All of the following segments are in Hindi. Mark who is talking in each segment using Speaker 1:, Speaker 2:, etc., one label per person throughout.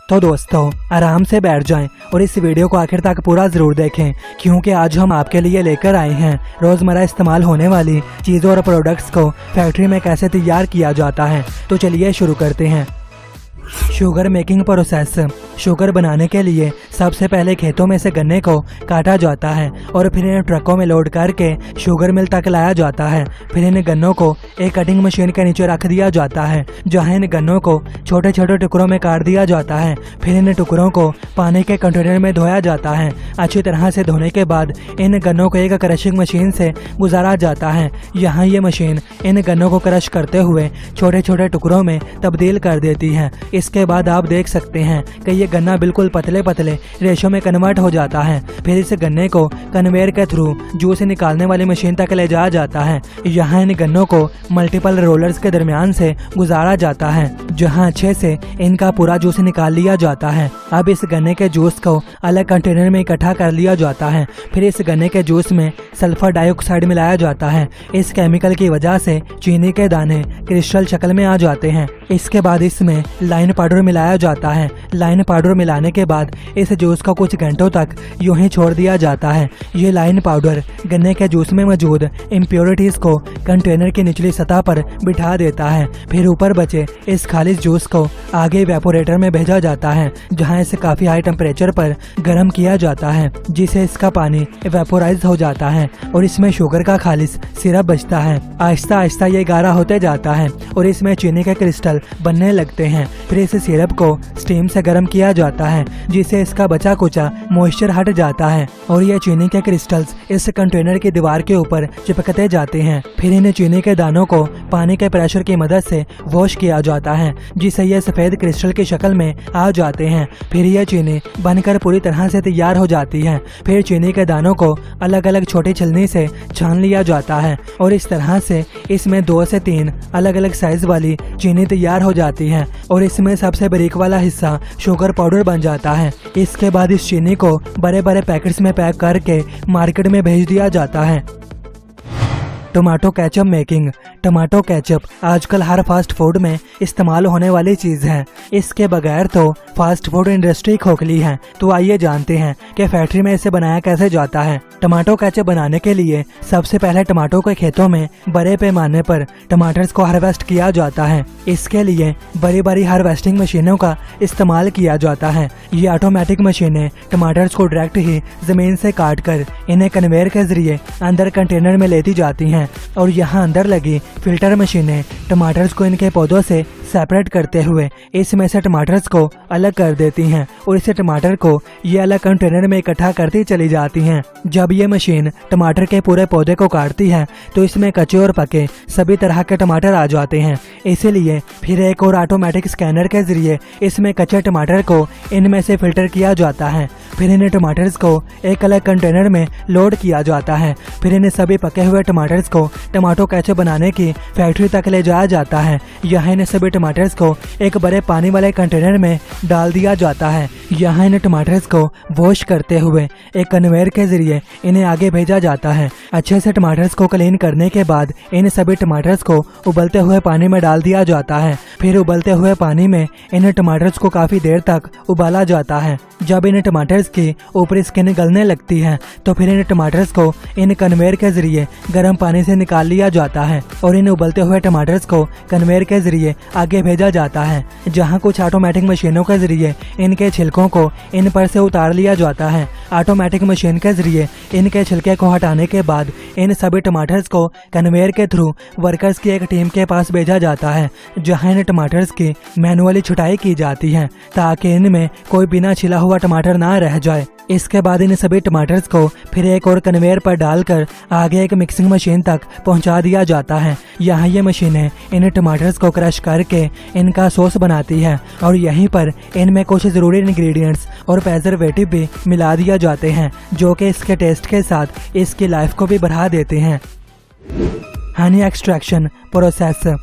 Speaker 1: तो दोस्तों आराम से बैठ जाएं और इस वीडियो को आखिर तक पूरा जरूर देखें, क्योंकि आज हम आपके लिए लेकर आए हैं रोजमर्रा इस्तेमाल होने वाली चीज़ों और प्रोडक्ट्स को फैक्ट्री में कैसे तैयार किया जाता है। तो चलिए शुरू करते हैं। Sugar making process. शुगर बनाने के लिए सबसे पहले खेतों में से गन्ने को काटा जाता है और फिर इन्हें ट्रकों में लोड करके शुगर मिल तक लाया जाता है। फिर इन गन्नों को एक कटिंग मशीन के नीचे रख दिया जाता है, जहां इन गन्नों को छोटे छोटे टुकड़ों में काट दिया जाता है। फिर इन टुकड़ों को पानी के कंटेनर में धोया जाता है। अच्छी तरह से धोने के बाद इन गन्नों को एक क्रशिंग मशीन से गुजारा जाता है। यहाँ ये मशीन इन गन्नों को क्रश करते हुए छोटे छोटे टुकड़ों में तब्दील कर देती है। इसके बाद आप देख सकते हैं कि ये गन्ना बिल्कुल पतले पतले रेशों में कन्वर्ट हो जाता है। फिर इस गन्ने को कन्वेयर के थ्रू जूस निकालने वाली मशीन तक ले जाया जाता है। यहाँ इन गन्नों को मल्टीपल रोलर्स के दरमियान से गुजारा जाता है, जहाँ अच्छे से इनका पूरा जूस निकाल लिया जाता है। अब इस गन्ने के जूस को अलग कंटेनर में इकट्ठा कर लिया जाता है। फिर इस गन्ने के जूस में सल्फर डाइऑक्साइड मिलाया जाता है। इस केमिकल की वजह से चीनी के दाने क्रिस्टल शक्ल में आ जाते हैं। इसके बाद इसमें लाइन पाउडर मिलाया जाता है। लाइन पाउडर मिलाने के बाद इस जूस को कुछ घंटों तक यूं ही छोड़ दिया जाता है। ये लाइन पाउडर गन्ने के जूस में मौजूद इम्प्योरिटीज को कंटेनर की निचली सतह पर बिठा देता है। फिर ऊपर बचे इस खालिज जूस को आगे इवेपोरेटर में भेजा जाता है, जहां इसे काफी हाई टेम्परेचर पर गर्म किया जाता है, जिससे इसका पानी इवेपोराइज हो जाता है और इसमें शुगर का खालिज सिरप बचता है। आहिस्ता आहिस्ता ये गाढ़ा होते जाता है और इसमें चीनी के क्रिस्टल बनने लगते हैं। फिर इस सिरप को स्टीम से गर्म किया जाता है, जिससे इसका बचा कुचा मॉइस्चर हट जाता है और ये चीनी के क्रिस्टल्स इस कंटेनर की दीवार के ऊपर चिपकते जाते हैं। फिर इन चीनी के दानों को पानी के प्रेशर की मदद से वॉश किया जाता है, जिससे ये सफेद क्रिस्टल की शक्ल में आ जाते हैं। फिर यह चीनी बनकर पूरी तरह से तैयार हो जाती है। फिर चीनी के दानों को अलग अलग छोटी छलनी से छान लिया जाता है और इस तरह से इसमें 2 से 3 अलग अलग साइज वाली चीनी तैयार हो जाती है और इसमें सबसे बारीक वाला हिस्सा शुगर पाउडर बन जाता है। इसके बाद इस चीनी को बड़े बड़े पैकेट्स में पैक करके मार्केट में भेज दिया जाता है। Tomato ketchup making. Tomato ketchup आजकल हर फास्ट फूड में इस्तेमाल होने वाली चीज़ है। इसके बगैर तो फास्ट फूड इंडस्ट्री खोखली है। तो आइए जानते हैं कि फैक्ट्री में इसे बनाया कैसे जाता है। टमाटो केचप बनाने के लिए सबसे पहले टमाटो के खेतों में बड़े पैमाने पर टमाटर्स को हार्वेस्ट किया जाता है। इसके लिए बड़ी बड़ी हार्वेस्टिंग मशीनों का इस्तेमाल किया जाता है। ये ऑटोमेटिक मशीनें टमाटर्स को डायरेक्ट ही जमीन से काट कर इन्हें कन्वेयर के जरिए अंदर कंटेनर में लेती जाती हैं और यहाँ अंदर लगी फिल्टर मशीनें टमाटर्स को इनके पौधों से सेपरेट करते हुए इसमें से टमाटर्स को अलग कर देती हैं और इसे टमाटर को ये अलग कंटेनर में इकट्ठा करती चली जाती हैं। जब ये मशीन टमाटर के पूरे पौधे को काटती है तो इसमें कच्चे और पके सभी तरह के टमाटर आ जाते हैं। इसीलिए फिर एक और ऑटोमेटिक स्कैनर के जरिए इसमें कच्चे टमाटर को इनमें से फिल्टर किया जाता है। फिर इन टमाटर्स को एक अलग कंटेनर में लोड किया जाता है। फिर इन सभी पके हुए टमाटर्स को टमाटो केचप बनाने की फैक्ट्री तक ले जाया जाता है। यहाँ इन सभी टमाटर्स को एक बड़े पानी वाले कंटेनर में डाल दिया जाता है। यहाँ इन टमाटर्स को वॉश करते हुए एक कन्वेयर के जरिए इन्हें आगे भेजा जाता है। अच्छे से टमाटर्स को क्लीन करने के बाद इन सभी टमाटर्स को उबलते हुए पानी में डाल दिया जाता है। फिर उबलते हुए पानी में इन टमाटर्स को काफी देर तक उबाला जाता है। जब इन टमाटर्स की ऊपरी स्किन गलने लगती है तो फिर इन टमाटर्स को इन कन्वेयर के जरिए गर्म पानी से निकाल लिया जाता है और इन उबलते हुए टमाटर्स को कन्वेयर के जरिए आगे भेजा जाता है, जहां कुछ ऑटोमेटिक मशीनों के जरिए इनके छिलकों को इन पर से उतार लिया जाता है। ऑटोमेटिक मशीन के जरिए इनके छिलके को हटाने के बाद इन सभी टमाटर्स को कन्वेयर के थ्रू वर्कर्स की एक टीम के पास भेजा जाता है, जहां इन टमाटर्स की मैनुअली छुटाई की जाती है ताकि इनमें कोई बिना छिला हुआ टमाटर ना रह जाए। इसके बाद इन सभी टमाटर्स को फिर एक और कन्वेयर पर डालकर आगे एक मिक्सिंग मशीन तक पहुंचा दिया जाता है। यहाँ ये मशीनें इन टमाटर्स को क्रश करके इनका सॉस बनाती है और यहीं पर इनमें कुछ ज़रूरी इंग्रेडिएंट्स और प्रिजर्वेटिव भी मिला दिया जाते हैं, जो कि इसके टेस्ट के साथ इसकी लाइफ को भी बढ़ा देते हैं। Honey extraction process.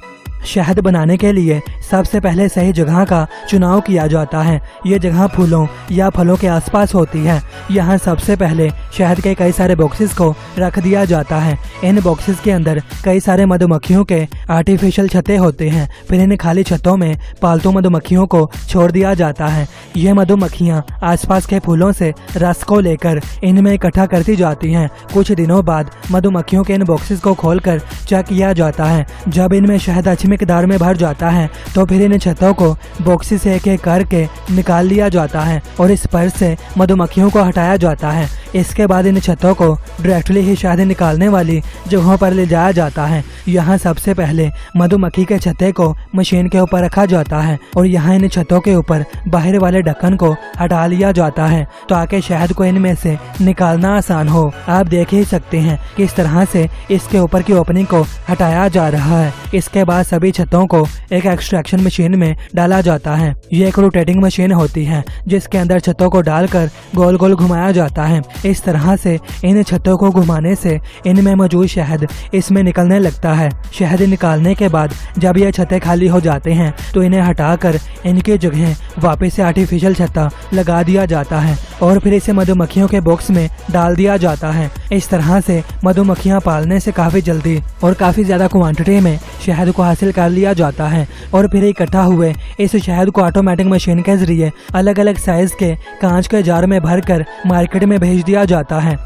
Speaker 1: शहद बनाने के लिए सबसे पहले सही जगह का चुनाव किया जाता है। ये जगह फूलों या फलों के आसपास होती है। यहाँ सबसे पहले शहद के कई सारे बॉक्सेस को रख दिया जाता है। इन बॉक्सेस के अंदर कई सारे मधुमक्खियों के आर्टिफिशियल छत्ते होते हैं। फिर इन खाली छत्तों में पालतू मधुमक्खियों को छोड़ दिया जाता है। ये मधुमक्खियाँ आसपास के फूलों से रस को लेकर इनमें इकट्ठा करती जाती हैं। कुछ दिनों बाद मधुमक्खियों के इन बॉक्सेस को खोलकर चेक किया जाता है। जब इनमें शहद अच्छी मिकदार में भर जाता है तो फिर इन छत्तों को बॉक्सेस से एक एक करके निकाल लिया जाता है और इस पर से मधुमक्खियों को हटाया जाता है। इसके बाद इन छत्तों को डायरेक्टली ही शहद निकालने वाली जगहों पर ले जाया जाता है। यहाँ सबसे पहले मधुमक्खी के छत्ते को मशीन के ऊपर रखा जाता है और यहाँ इन छत्तों के ऊपर बाहर वाले ढक्कन को हटा लिया जाता है ताकि शहद को इनमें से निकालना आसान हो। आप देख ही सकते हैं किस तरह से इसके ऊपर की ओपनिंग को हटाया जा रहा है। इसके बाद सभी छत्तों को एक एक्सट्रैक्शन मशीन में डाला जाता है। ये एक रोटेटिंग मशीन होती है जिसके अंदर छत्तों को डालकर गोल गोल घुमाया जाता है। इस तरह से इन छत्तों को घुमाने से इनमें मौजूद शहद इसमें निकलने लगता है। शहद निकालने के बाद जब ये छत्ते खाली हो जाते हैं तो इन्हें हटाकर इनकी जगह वापस से आर्टिफिशियल छत्ता लगा दिया जाता है और फिर इसे मधुमक्खियों के बॉक्स में डाल दिया जाता है। इस तरह से मधुमक्खियां पालने से काफी जल्दी और काफी ज्यादा क्वांटिटी में शहद को हासिल कर लिया जाता है और फिर इकट्ठा हुए इस शहद को ऑटोमेटिक मशीन के जरिए अलग अलग साइज के कांच के जार में भरकर मार्केट में भेज दिया जाता है।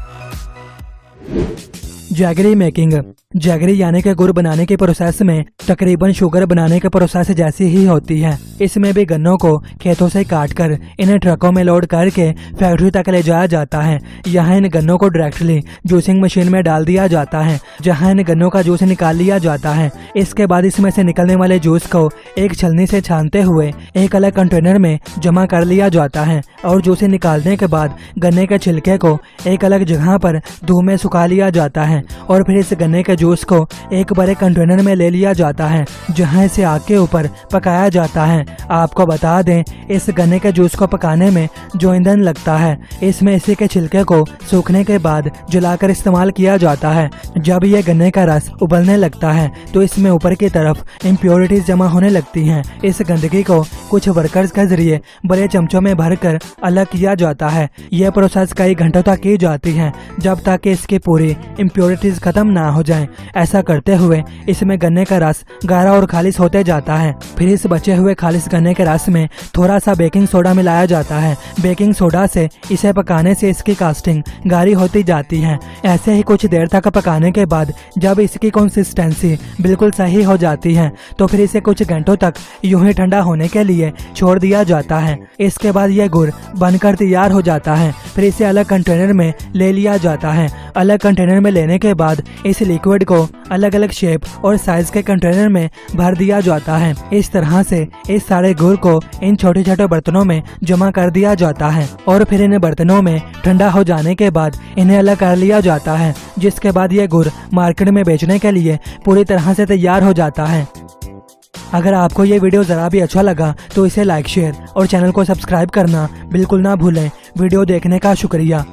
Speaker 1: Jaggery making. जैगरी यानी कि गुड़ बनाने के प्रोसेस में तकरीबन शुगर बनाने के प्रोसेस जैसी ही होती है। इसमें भी गन्नों को खेतों से काटकर इन्हें ट्रकों में लोड करके फैक्ट्री तक ले जाया जाता है। यहाँ इन गन्नों को डायरेक्टली जूसिंग मशीन में डाल दिया जाता है जहाँ इन गन्नों का जूस निकाल लिया जाता है। इसके बाद इसमें से निकलने वाले जूस को एक छलनी से छानते हुए एक अलग कंटेनर में जमा कर लिया जाता है और जूस निकालने के बाद गन्ने के छिलके को एक अलग जगह पर धूप में सुखा लिया जाता है और फिर इस गन्ने के जूस को एक बड़े कंटेनर में ले लिया जाता है जहां इसे आग के ऊपर पकाया जाता है। आपको बता दें इस गन्ने के जूस को पकाने में जो ईंधन लगता है इसमें इसी के छिलके को सूखने के बाद जलाकर इस्तेमाल किया जाता है। जब ये गन्ने का रस उबलने लगता है तो इसमें ऊपर की तरफ इम्प्योरिटीज जमा होने लगती हैं। इस गंदगी को कुछ वर्कर्स के जरिए बड़े चमचों में भरकर अलग किया जाता है। यह प्रोसेस कई घंटों तक की जाती है जब तक कि इसकी पूरी इम्प्योरिटीज खत्म ना हो जाएं। ऐसा करते हुए इसमें गन्ने का रस गाढ़ा और खालिश होते जाता है। फिर इस बचे हुए खालिश गन्ने के रस में थोड़ा सा बेकिंग सोडा मिलाया जाता है। बेकिंग सोडा से इसे पकाने से इसकी कास्टिंग गाढ़ी होती जाती है। ऐसे ही कुछ देर तक पकाने के बाद जब इसकी कंसिस्टेंसी बिल्कुल सही हो जाती है तो फिर इसे कुछ घंटों तक यूं ही ठंडा होने के लिए छोड़ दिया जाता है। इसके बाद यह गुड़ बनकर तैयार हो जाता है। फिर इसे अलग कंटेनर में ले लिया जाता है। अलग कंटेनर में लेने के बाद इस लिक्विड को अलग अलग शेप और साइज के कंटेनर में भर दिया जाता है। इस तरह से इस सारे गुड़ को इन छोटे छोटे बर्तनों में जमा कर दिया जाता है और फिर इन बर्तनों में ठंडा हो जाने के बाद इन्हें अलग कर लिया जाता है, जिसके बाद ये गुड़ मार्केट में बेचने के लिए पूरी तरह से तैयार हो जाता है। अगर आपको ये वीडियो ज़रा भी अच्छा लगा तो इसे लाइक शेयर और चैनल को सब्सक्राइब करना बिल्कुल ना भूलें। वीडियो देखने का शुक्रिया।